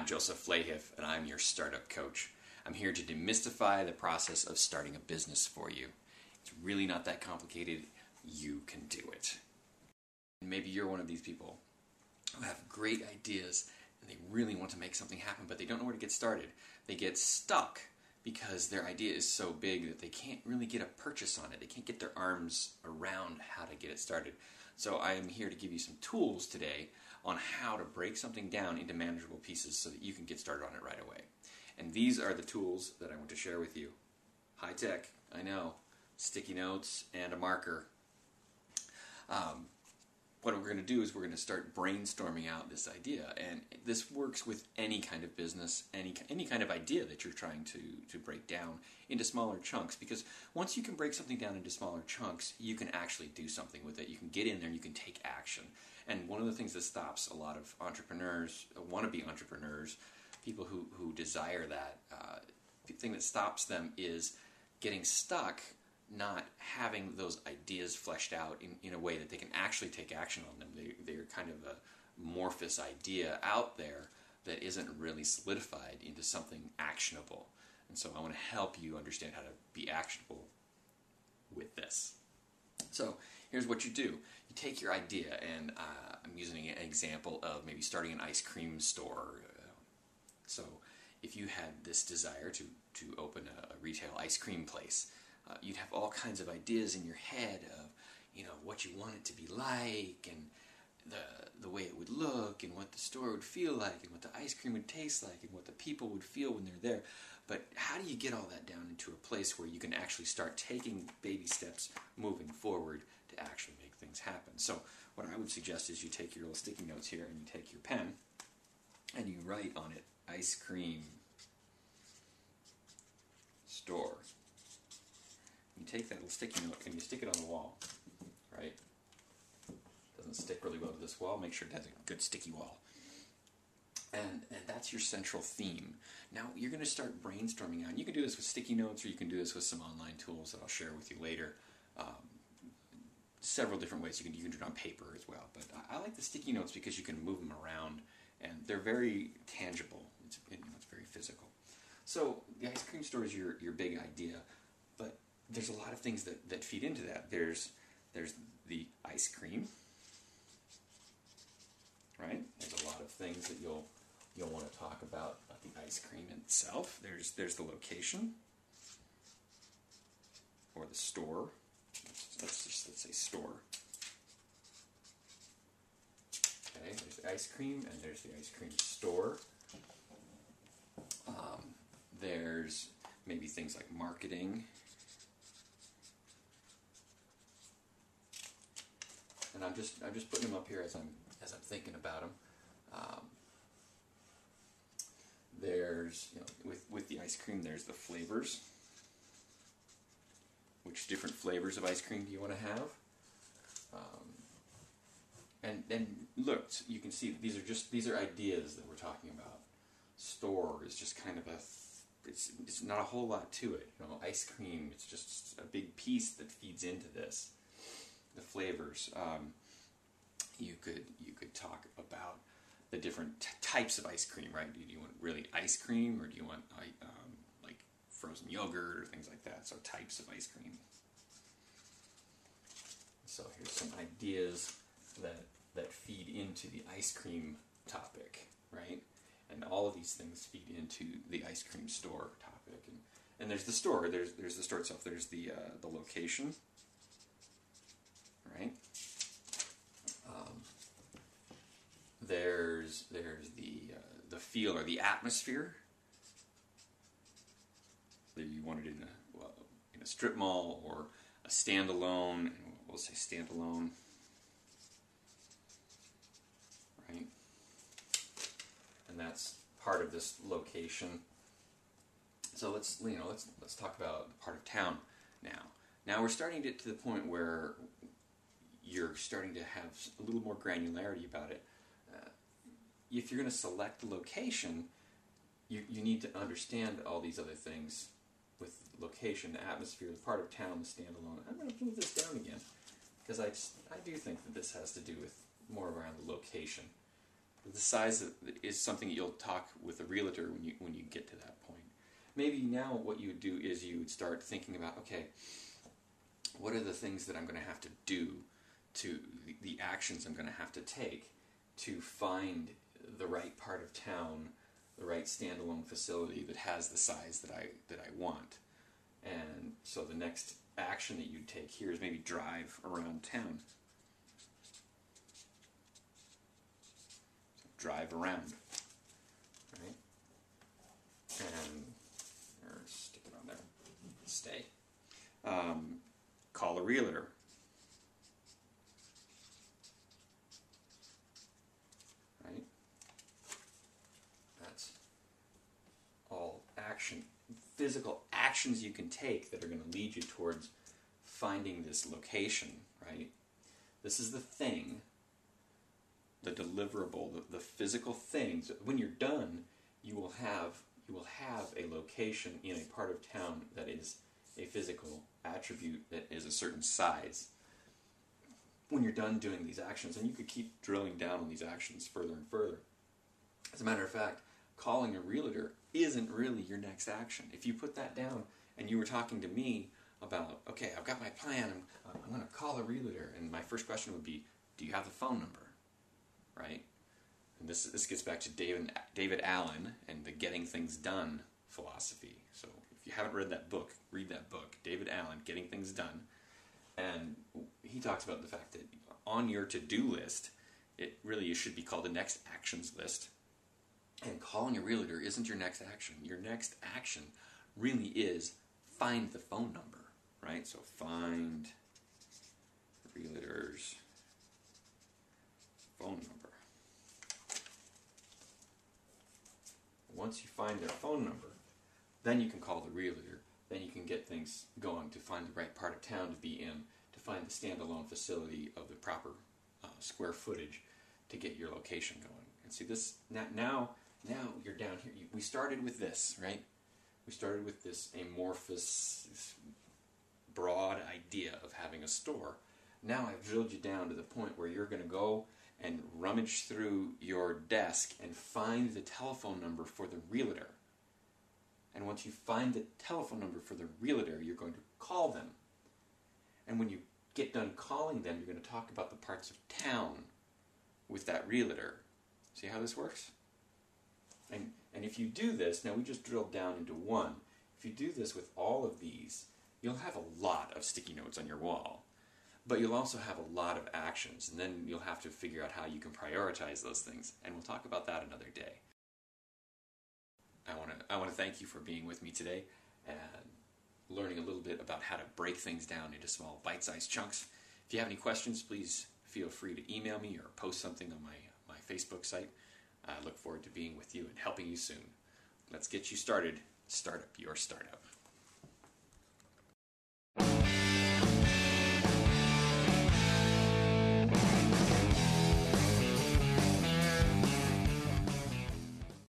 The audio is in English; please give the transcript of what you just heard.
I'm Joseph Flahiff, and I'm your startup coach. I'm here to demystify the process of starting a business for you. It's really not that complicated. You can do it. And maybe you're one of these people who have great ideas and they really want to make something happen, but they don't know where to get started. They get stuck because their idea is so big that they can't really get a purchase on it. They can't get their arms around how to get it started. So I am here to give you some tools today on how to break something down into manageable pieces so that you can get started on it right away. And these are the tools that I want to share with you. High tech, I know. Sticky notes and a marker. What we're going to do is we're going to start brainstorming out this idea, and this works with any kind of business, any kind of idea that you're trying to break down into smaller chunks, because once you can break something down into smaller chunks, you can actually do something with it. You can get in there and you can take action. And one of the things that stops a lot of entrepreneurs, wannabe entrepreneurs, people who desire that, the thing that stops them is getting stuck, not having those ideas fleshed out in a way that they can actually take action on them. They're kind of a amorphous idea out there that isn't really solidified into something actionable. And so I want to help you understand how to be actionable with this. So here's what you do. You take your idea, and I'm using an example of maybe starting an ice cream store. So if you had this desire to open a retail ice cream place, you'd have all kinds of ideas in your head of, what you want it to be like, and the way it would look, and what the store would feel like, and what the ice cream would taste like, and what the people would feel when they're there. But how do you get all that down into a place where you can actually start taking baby steps moving forward to actually make things happen? So what I would suggest is you take your little sticky notes here, and you take your pen, and you write on it, ice cream store. You take that little sticky note and you stick it on the wall, right? Doesn't stick really well to this wall. Make sure it has a good sticky wall. And that's your central theme. Now you're going to start brainstorming out. You can do this with sticky notes, or you can do this with some online tools that I'll share with you later. Several different ways. You can do it on paper as well. But I like the sticky notes because you can move them around, and they're very tangible. It's very physical. So the ice cream store is your big idea, but there's a lot of things that feed into that. There's the ice cream, right? There's a lot of things that you'll want to talk about the ice cream itself. There's the location, or the store. Let's say store. Okay, there's the ice cream, and there's the ice cream store. There's maybe things like marketing. And I'm just putting them up here as I'm thinking about them. There's with the ice cream, there's the flavors. Which different flavors of ice cream do you want to have? And look, you can see these are ideas that we're talking about. Store is just kind of it's not a whole lot to it. Ice cream, it's just a big piece that feeds into this. The flavors. You could talk about the different types of ice cream, right? Do you want really ice cream, or do you want like frozen yogurt or things like that? So types of ice cream. So here's some ideas that feed into the ice cream topic, right? And all of these things feed into the ice cream store topic. And there's the store. There's the store itself. There's the location, right? There's the feel or the atmosphere. Whether you want it in a strip mall or a standalone, and we'll say standalone, right? And that's part of this location. So let's talk about part of town now. Now we're starting to get to the point where you're starting to have a little more granularity about it. If you're going to select the location, you need to understand all these other things with location, the atmosphere, the part of town, the standalone. I'm going to move this down again because I do think that this has to do with more around the location. The size is something that you'll talk with a realtor when you get to that point. Maybe now what you would do is you would start thinking about, okay, what are the things that I'm going to have to do, to the actions I'm going to have to take to find the right part of town, the right standalone facility that has the size that I want. And so the next action that you'd take here is maybe drive around town. So drive around, right? And or stick it on there. Stay. Call a realtor. Right? That's all action, physical actions you can take that are going to lead you towards finding this location, right? This is the thing, the deliverable, the physical things. When you're done, you will have a location in a part of town that is a physical attribute that is a certain size. When you're done doing these actions, and you could keep drilling down on these actions further and further. As a matter of fact, calling a realtor isn't really your next action. If you put that down and you were talking to me about, okay, I've got my plan, I'm going to call a realtor, and my first question would be, do you have the phone number? Right? And this gets back to David Allen and the Getting Things Done philosophy. So if you haven't read that book, read that book, David Allen, Getting Things Done. And he talks about the fact that on your to-do list, it should be called the next actions list. And calling a realtor isn't your next action. Your next action really is find the phone number, right? So find realtor's phone number. Once you find their phone number, then you can call the realtor. Then you can get things going to find the right part of town to be in, to find the standalone facility of the proper square footage to get your location going. And see this now you're down here. We started with this, right? We started with this amorphous, broad idea of having a store. Now I've drilled you down to the point where you're going to go and rummage through your desk and find the telephone number for the realtor. And once you find the telephone number for the realtor, you're going to call them. And when you get done calling them, you're going to talk about the parts of town with that realtor. See how this works? And if you do this, now we just drilled down into one. If you do this with all of these, you'll have a lot of sticky notes on your wall. But you'll also have a lot of actions, and then you'll have to figure out how you can prioritize those things. And we'll talk about that another day. I want to thank you for being with me today and learning a little bit about how to break things down into small bite-sized chunks. If you have any questions, please feel free to email me or post something on my Facebook site. I look forward to being with you and helping you soon. Let's get you started. Start up your startup.